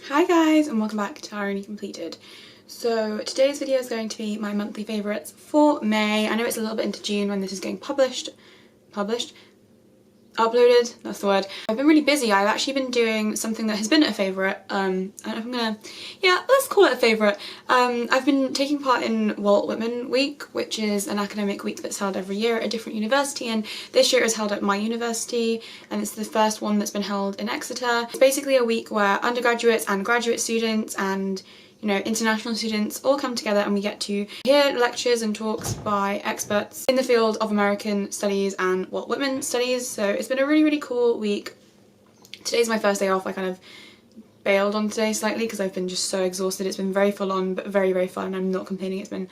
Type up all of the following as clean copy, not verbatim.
Hi guys, and welcome back to Irony Completed. So today's video is going to be my monthly favourites for May. I know it's a little bit into June when this is getting uploaded, that's the word. I've been really busy. I've actually been doing something that has been a favourite. I don't know if I'm gonna, yeah, let's call it a favourite. I've been taking part in Walt Whitman Week, which is an academic week that's held every year at a different university, and this year it was held at my university, and it's the first one that's been held in Exeter. It's basically a week where undergraduates and graduate students and international students all come together and we get to hear lectures and talks by experts in the field of American studies and Walt Whitman studies. So it's been a really cool week. Today's my first day off. I kind of bailed on today slightly because I've been just so exhausted. It's been very full on but very fun. I'm not complaining. It's been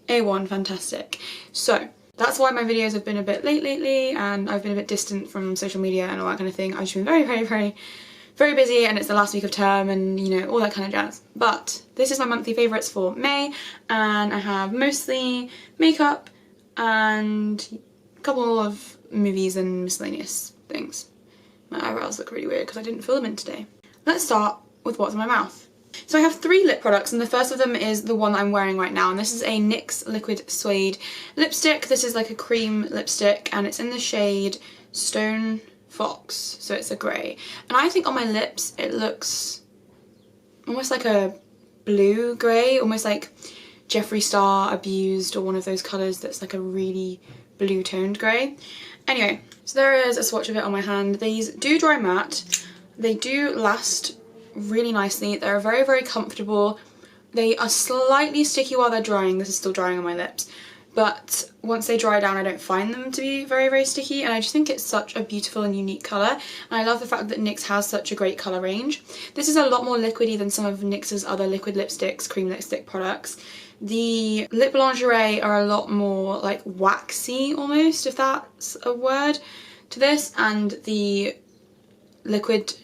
A1 fantastic. So that's why my videos have been a bit late lately and I've been a bit distant from social media and all that kind of thing. I've just been very busy, and it's the last week of term and all that kind of jazz. But this is my monthly favourites for May, and I have mostly makeup and a couple of movies and miscellaneous things. My eyebrows look really weird because I didn't fill them in today. Let's start with what's in my mouth. So I have 3 lip products, and the first of them is the one I'm wearing right now, and this is a NYX Liquid Suede lipstick. This is like a cream lipstick and it's in the shade Stone Fox, so it's a grey, and I think on my lips it looks almost like a blue grey, almost like Jeffree Star Abused, or one of those colours that's like a really blue toned grey. Anyway, so there is a swatch of it on my hand. These do dry matte, they do last really nicely, they're very comfortable. They are slightly sticky while they're drying. This is still drying on my lips, but once they dry down I don't find them to be very sticky, and I just think it's such a beautiful and unique colour, and I love the fact that NYX has such a great colour range. This is a lot more liquidy than some of NYX's other liquid lipsticks, cream lipstick products. The lip lingerie are a lot more like waxy almost, if that's a word, to this, and the liquid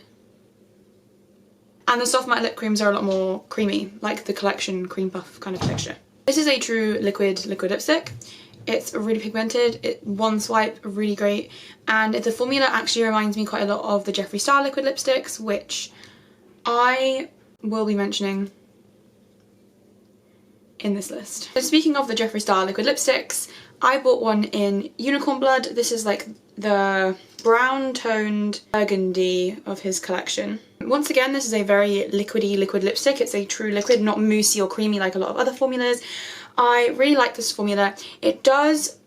and the soft matte lip creams are a lot more creamy, like the Collection Cream Puff kind of texture. This is a true liquid lipstick. It's really pigmented, one swipe, really great, and the formula actually reminds me quite a lot of the Jeffree Star liquid lipsticks, which I will be mentioning in this list. So speaking of the Jeffree Star liquid lipsticks, I bought one in Unicorn Blood. This is like the brown toned burgundy of his collection. Once again, this is a very liquidy liquid lipstick. It's a true liquid, not moussey or creamy like a lot of other formulas. I really like this formula. It does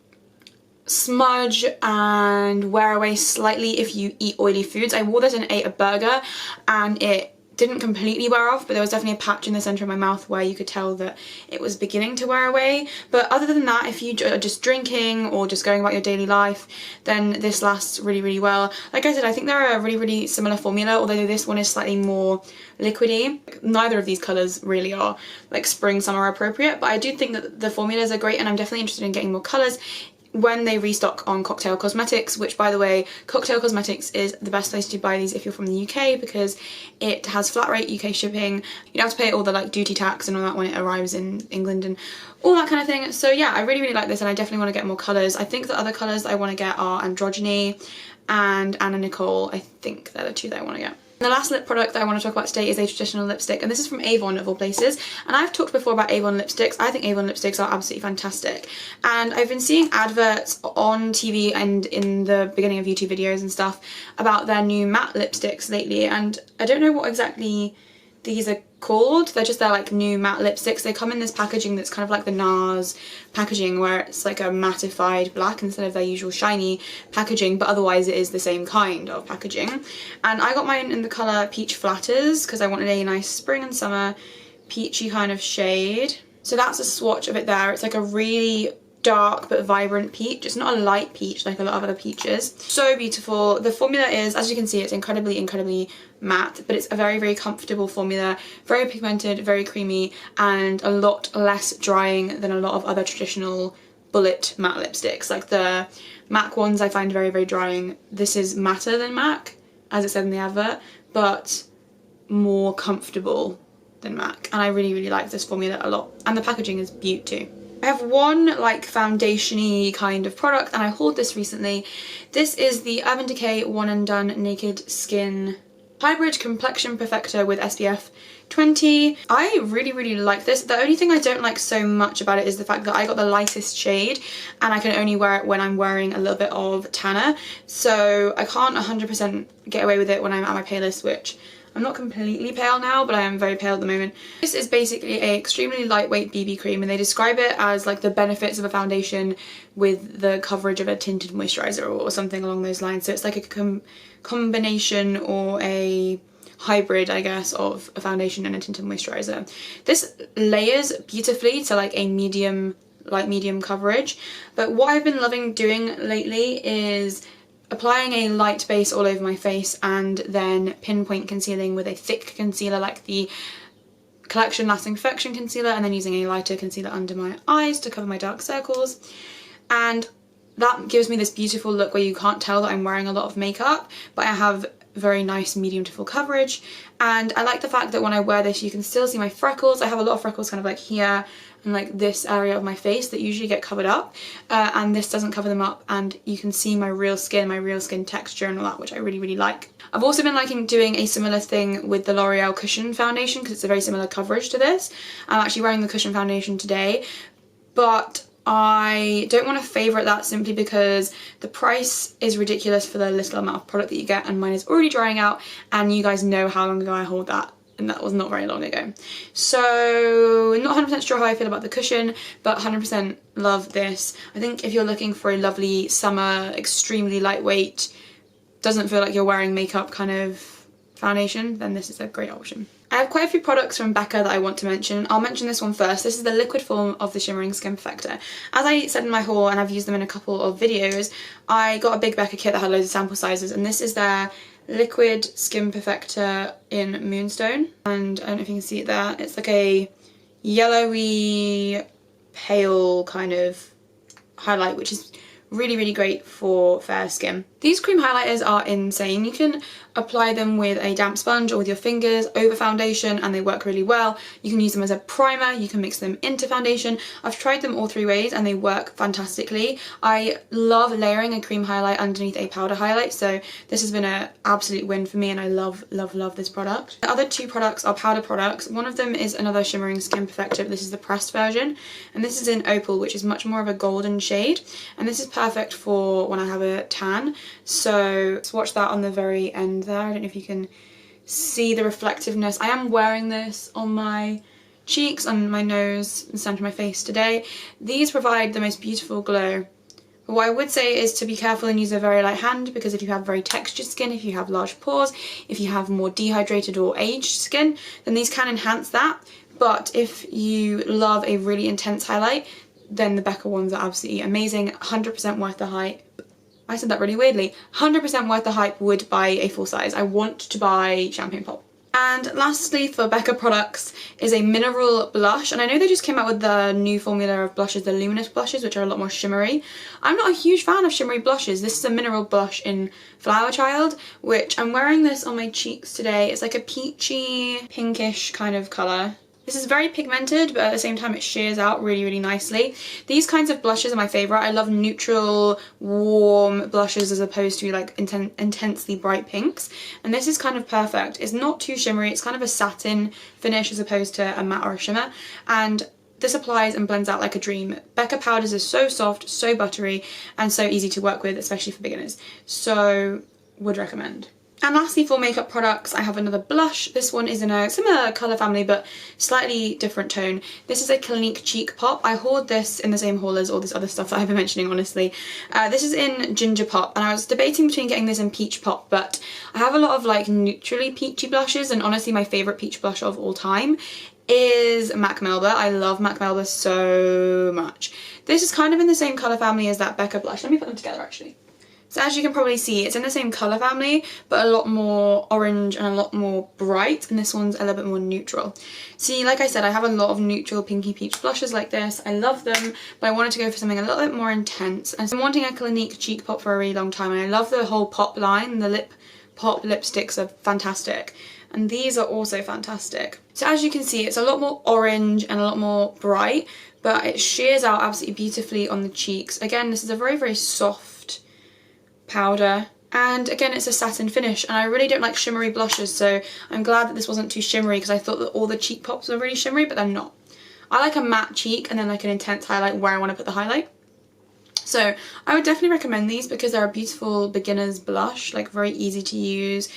smudge and wear away slightly if you eat oily foods. I wore this and ate a burger and it didn't completely wear off, but there was definitely a patch in the centre of my mouth where you could tell that it was beginning to wear away. But other than that, if you are just drinking or just going about your daily life, then this lasts really well. Like I said, I think they're a really similar formula, although this one is slightly more liquidy. Neither of these colours really are like spring summer appropriate, but I do think that the formulas are great, and I'm definitely interested in getting more colours when they restock on Cocktail Cosmetics, which, by the way, Cocktail Cosmetics is the best place to buy these if you're from the UK, because it has flat rate UK shipping. You don't have to pay all the like duty tax and all that when it arrives in England and all that kind of thing. So yeah, I really like this, and I definitely want to get more colours. I think the other colours that I want to get are Androgyny and Anna Nicole. I think they're the 2 that I want to get. And the last lip product that I want to talk about today is a traditional lipstick, and this is from Avon of all places. And I've talked before about Avon lipsticks. I think Avon lipsticks are absolutely fantastic, and I've been seeing adverts on TV and in the beginning of YouTube videos and stuff about their new matte lipsticks lately, and I don't know what exactly these are called. They're just their like new matte lipsticks. They come in this packaging that's kind of like the NARS packaging, where it's like a mattified black instead of their usual shiny packaging, but otherwise it is the same kind of packaging. And I got mine in the colour Peach Flatters because I wanted a nice spring and summer peachy kind of shade. So that's a swatch of it there. It's like a really dark but vibrant peach. It's not a light peach like a lot of other peaches. So beautiful. The formula is, as you can see, it's incredibly matte, but it's a very comfortable formula, very pigmented, very creamy, and a lot less drying than a lot of other traditional bullet matte lipsticks. Like the MAC ones I find very drying. This is matter than MAC, as it said in the advert, but more comfortable than MAC, and I really like this formula a lot, and the packaging is beaut too. I have one like foundation-y kind of product, and I hauled this recently. This is the Urban Decay One and Done Naked Skin Hybrid Complexion Perfector with SPF 20. I really like this. The only thing I don't like so much about it is the fact that I got the lightest shade and I can only wear it when I'm wearing a little bit of tanner, so I can't 100% get away with it when I'm at my palest, which I'm not completely pale now, but I am very pale at the moment. This is basically a extremely lightweight BB cream, and they describe it as like the benefits of a foundation with the coverage of a tinted moisturizer or something along those lines. So it's like a combination or a hybrid, I guess, of a foundation and a tinted moisturizer. This layers beautifully to like a light medium coverage, but what I've been loving doing lately is applying a light base all over my face and then pinpoint concealing with a thick concealer like the Collection Lasting Perfection concealer, and then using a lighter concealer under my eyes to cover my dark circles. And that gives me this beautiful look where you can't tell that I'm wearing a lot of makeup, but I have very nice medium to full coverage. And I like the fact that when I wear this you can still see my freckles. I have a lot of freckles kind of like here and like this area of my face that usually get covered up, and this doesn't cover them up, and you can see my real skin texture and all that, which I really like. I've also been liking doing a similar thing with the L'Oreal Cushion Foundation because it's a very similar coverage to this. I'm actually wearing the Cushion Foundation today, but I don't want to favourite that simply because the price is ridiculous for the little amount of product that you get, and mine is already drying out, and you guys know how long ago I hauled that, and that was not very long ago. So not 100% sure how I feel about the cushion, but 100% love this. I think if you're looking for a lovely summer, extremely lightweight, doesn't feel like you're wearing makeup kind of foundation, then this is a great option. I have quite a few products from Becca that I want to mention. I'll mention this one first. This is the liquid form of the Shimmering Skin Perfector. As I said in my haul, and I've used them in a couple of videos, I got a big Becca kit that had loads of sample sizes, and this is their liquid skin perfector in Moonstone, and I don't know if you can see it there. It's like a yellowy pale kind of highlight, which is really great for fair skin. These cream highlighters are insane. You can apply them with a damp sponge or with your fingers over foundation and they work really well. You can use them as a primer, you can mix them into foundation. I've tried them all three ways and they work fantastically. I love layering a cream highlight underneath a powder highlight, so this has been an absolute win for me, and I love this product. The other two products are powder products. One of them is another Shimmering Skin Perfector. This is the pressed version, and this is in Opal, which is much more of a golden shade, and this is perfect for when I have a tan. So swatch that on the very end there. I don't know if you can see the reflectiveness. I am wearing this on my cheeks, on my nose, and centre of my face today. These provide the most beautiful glow. But what I would say is to be careful and use a very light hand, because if you have very textured skin, if you have large pores, if you have more dehydrated or aged skin, then these can enhance that. But if you love a really intense highlight, then the Becca ones are absolutely amazing. 100% worth the hype. I said that really weirdly. 100% worth the hype. Would buy a full size. I want to buy Champagne Pop. And lastly for Becca products is a mineral blush, and I know they just came out with the new formula of blushes, the luminous blushes, which are a lot more shimmery. I'm not a huge fan of shimmery blushes. This is a mineral blush in Flower Child, which I'm wearing this on my cheeks today. It's like a peachy pinkish kind of colour. This is very pigmented, but at the same time it sheers out really nicely. These kinds of blushes are my favourite. I love neutral, warm blushes as opposed to like intensely bright pinks. And this is kind of perfect. It's not too shimmery. It's kind of a satin finish as opposed to a matte or a shimmer. And this applies and blends out like a dream. Becca powders are so soft, so buttery, and so easy to work with, especially for beginners. So, would recommend. And lastly for makeup products, I have another blush. This one is in a similar colour family but slightly different tone. This is a Clinique Cheek Pop. I hauled this in the same haul as all this other stuff that I've been mentioning, honestly. This is in Ginger Pop, and I was debating between getting this in Peach Pop, but I have a lot of like neutrally peachy blushes, and honestly my favourite peach blush of all time is MAC Melba. I love MAC Melba so much. This is kind of in the same colour family as that Becca blush. Let me put them together actually. So as you can probably see, it's in the same colour family, but a lot more orange and a lot more bright, and this one's a little bit more neutral. See, like I said, I have a lot of neutral pinky peach blushes like this. I love them, but I wanted to go for something a little bit more intense. And so I'm wanting a Clinique Cheek Pop for a really long time, and I love the whole pop line. The lip pop lipsticks are fantastic, and these are also fantastic. So as you can see, it's a lot more orange and a lot more bright, but it sheers out absolutely beautifully on the cheeks. Again, this is a very soft powder, And again, it's a satin finish, and I really don't like shimmery blushes, so I'm glad that this wasn't too shimmery because I thought that all the cheek pops were really shimmery, but they're not. I like a matte cheek and then like an intense highlight where I want to put the highlight. So I would definitely recommend these because they're a beautiful beginner's blush, like very easy to use,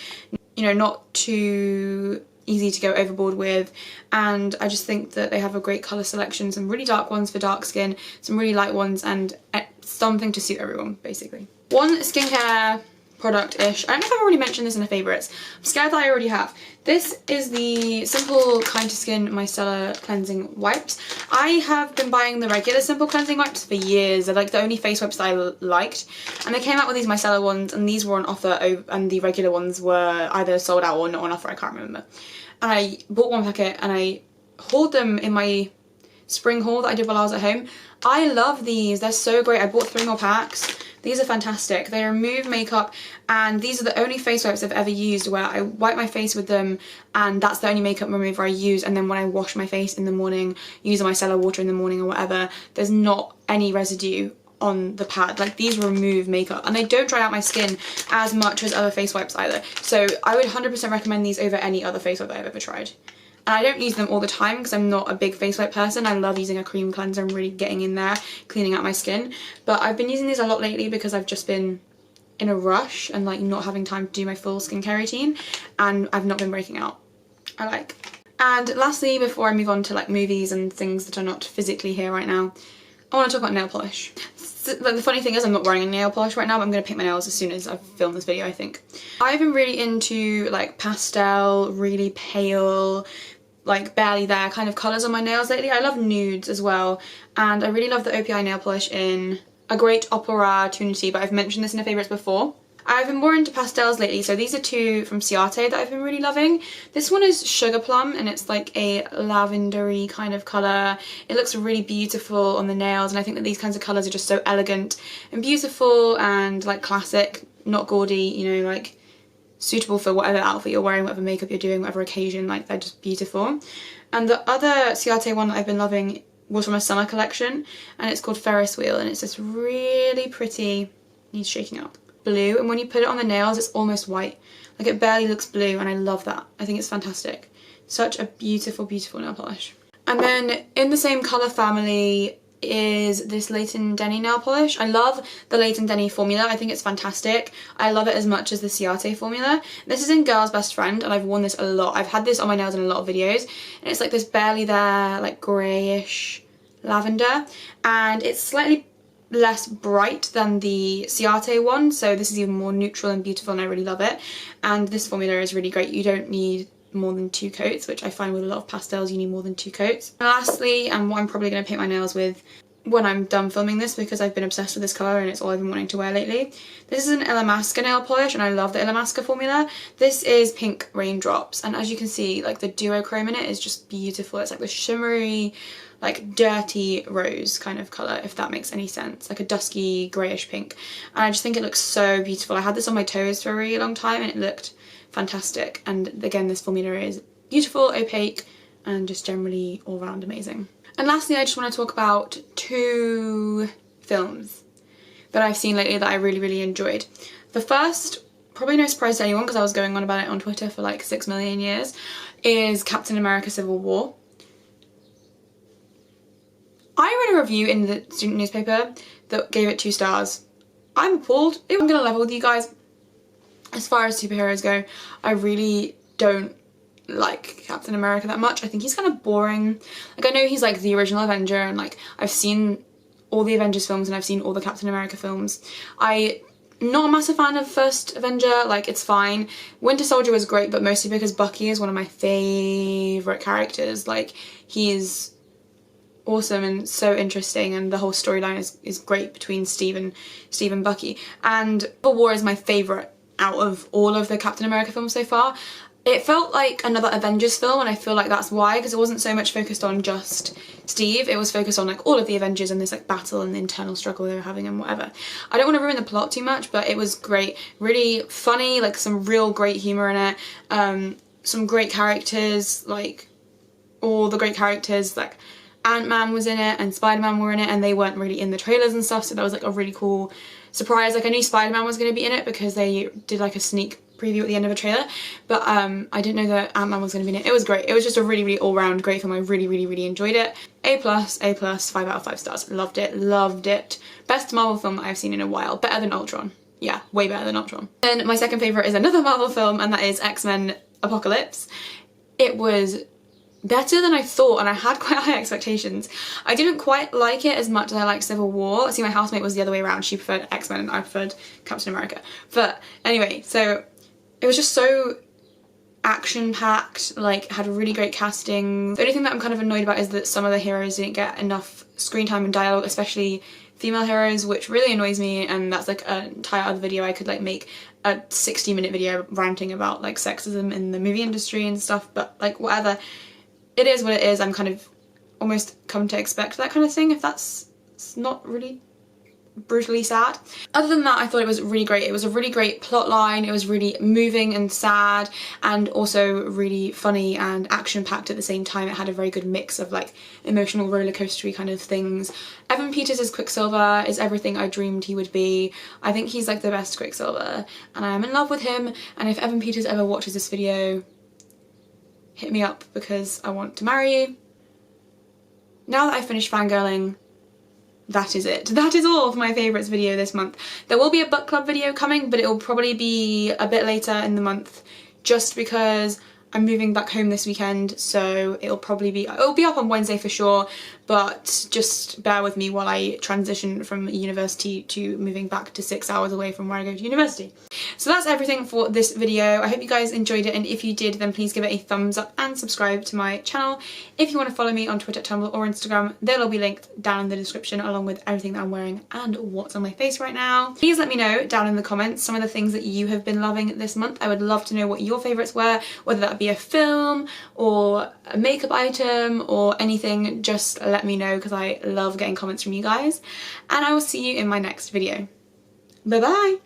you know, not too easy to go overboard with, and I just think that they have a great colour selection, some really dark ones for dark skin, some really light ones, and something to suit everyone basically. One skincare product-ish, I don't know if I've already mentioned this in the favourites, I'm scared that I already have. This is the Simple Kind to Skin Micellar Cleansing Wipes. I have been buying the regular Simple Cleansing Wipes for years. They're like the only face wipes that I liked, and they came out with these micellar ones, and these were on offer, and the regular ones were either sold out or not on offer, I can't remember. And I bought one packet and I hauled them in my spring haul that I did while I was at home. I love these, they're so great. I bought 3 more packs. These are fantastic. They remove makeup, and these are the only face wipes I've ever used where I wipe my face with them and that's the only makeup remover I use, and then when I wash my face in the morning, use my micellar water in the morning or whatever, there's not any residue on the pad. Like, these remove makeup and they don't dry out my skin as much as other face wipes either. So I would 100% recommend these over any other face wipe that I've ever tried. And I don't use them all the time because I'm not a big face wipe person. I love using a cream cleanser and really getting in there, cleaning out my skin. But I've been using these a lot lately because I've just been in a rush and like not having time to do my full skincare routine, and I've not been breaking out. I like. And lastly, before I move on to like movies and things that are not physically here right now, I want to talk about nail polish. Like, the funny thing is I'm not wearing a nail polish right now, but I'm going to paint my nails as soon as I've filmed this video, I think. I've been really into like pastel, really pale, like barely there kind of colours on my nails lately. I love nudes as well, and I really love the OPI nail polish in a great opera tunity, but I've mentioned this in the favourites before. I've been more into pastels lately, so these are 2 from Suede that I've been really loving. This one is Sugar Plum, and it's like a lavendery kind of colour. It looks really beautiful on the nails, and I think that these kinds of colours are just so elegant and beautiful and like classic, not gaudy, you know, like suitable for whatever outfit you're wearing, whatever makeup you're doing, whatever occasion, like they're just beautiful. And the other Suede one that I've been loving was from a summer collection, and it's called Ferris Wheel, and it's this really pretty, needs shaking up, blue, and when you put it on the nails it's almost white, like it barely looks blue, and I love that. I think it's fantastic. Such a beautiful, beautiful nail polish. And then in the same colour family is this Leighton Denny nail polish. I love the Leighton Denny formula. I think it's fantastic. I love it as much as the Ciate formula. This is in Girl's Best Friend, and I've worn this a lot. I've had this on my nails in a lot of videos, and it's like this barely there, like greyish lavender, and it's slightly less bright than the Ciate one, so this is even more neutral and beautiful, and I really love it. And this formula is really great. You don't need more than 2 coats, which I find with a lot of pastels you need more than 2 coats. And lastly, and what I'm probably going to paint my nails with when I'm done filming this, because I've been obsessed with this colour and it's all I've been wanting to wear lately. This is an Illamasqua nail polish, and I love the Illamasqua formula. This is Pink Raindrops, and as you can see, like the duochrome in it is just beautiful. It's like the shimmery, like dirty rose kind of colour, if that makes any sense, like a dusky greyish pink, and I just think it looks so beautiful. I had this on my toes for a really long time and it looked fantastic, and again this formula is beautiful, opaque, and just generally all round amazing. And lastly, I just want to talk about 2 films that I've seen lately that I really, really enjoyed. The first, probably no surprise to anyone because I was going on about it on Twitter for like 6 million years, is Captain America Civil War. I read a review in the student newspaper that gave it 2 stars. I'm appalled. I'm gonna level with you guys. As far as superheroes go, I really don't like Captain America that much. I think he's kind of boring. Like, I know he's like the original Avenger, and like I've seen all the Avengers films and I've seen all the Captain America films. I'm not a massive fan of first Avenger, like it's fine. Winter Soldier was great, but mostly because Bucky is one of my favourite characters. Like, he's awesome and so interesting, and the whole storyline is great between Steve and Bucky. And Civil War is my favourite out of all of the Captain America films so far. It felt like another Avengers film, and I feel like that's why, because it wasn't so much focused on just Steve, it was focused on like all of the Avengers and this like battle and the internal struggle they were having and whatever. I don't want to ruin the plot too much, but it was great. Really funny, like some real great humour in it, some great characters, like all the great characters, like Ant-Man was in it and Spider-Man were in it, and they weren't really in the trailers and stuff, so that was like a really cool surprised. Like I knew Spider-Man was going to be in it because they did like a sneak preview at the end of a trailer, but I didn't know that Ant-Man was going to be in it. It was great. It was just a really all-round great film. I really enjoyed it. A+, 5 out of 5 stars. Loved it. Best Marvel film that I've seen in a while. Better than Ultron. Yeah, way better than Ultron. And my second favourite is another Marvel film, and that is X-Men Apocalypse. It was better than I thought, and I had quite high expectations. I didn't quite like it as much as I liked Civil War. See, my housemate was the other way around. She preferred X-Men and I preferred Captain America. But anyway, so it was just so action-packed, like had really great casting. The only thing that I'm kind of annoyed about is that some of the heroes didn't get enough screen time and dialogue, especially female heroes, which really annoys me, and that's like an entire other video. I could like make a 60-minute video ranting about like sexism in the movie industry and stuff, but like whatever. It is what it is. I'm kind of almost come to expect that kind of thing, if that's not really brutally sad. Other than that, I thought it was really great. It was a really great plot line. It was really moving and sad, and also really funny and action-packed at the same time. It had a very good mix of like emotional rollercoastery kind of things. Evan Peters as Quicksilver is everything I dreamed he would be. I think he's like the best Quicksilver, and I am in love with him. And if Evan Peters ever watches this video, hit me up because I want to marry you. Now that I've finished fangirling, that is it. That is all for my favourites video this month. There will be a book club video coming, but it will probably be a bit later in the month just because I'm moving back home this weekend, so it'll be up on Wednesday for sure, but just bear with me while I transition from university to moving back to 6 hours away from where I go to university. So that's everything for this video. I hope you guys enjoyed it, and if you did, then please give it a thumbs up and subscribe to my channel. If you want to follow me on Twitter, Tumblr or Instagram, they'll all be linked down in the description, along with everything that I'm wearing and what's on my face right now. Please let me know down in the comments some of the things that you have been loving this month. I would love to know what your favourites were, whether that be a film or a makeup item or anything. Just let me know because I love getting comments from you guys, and I will see you in my next video. Bye bye!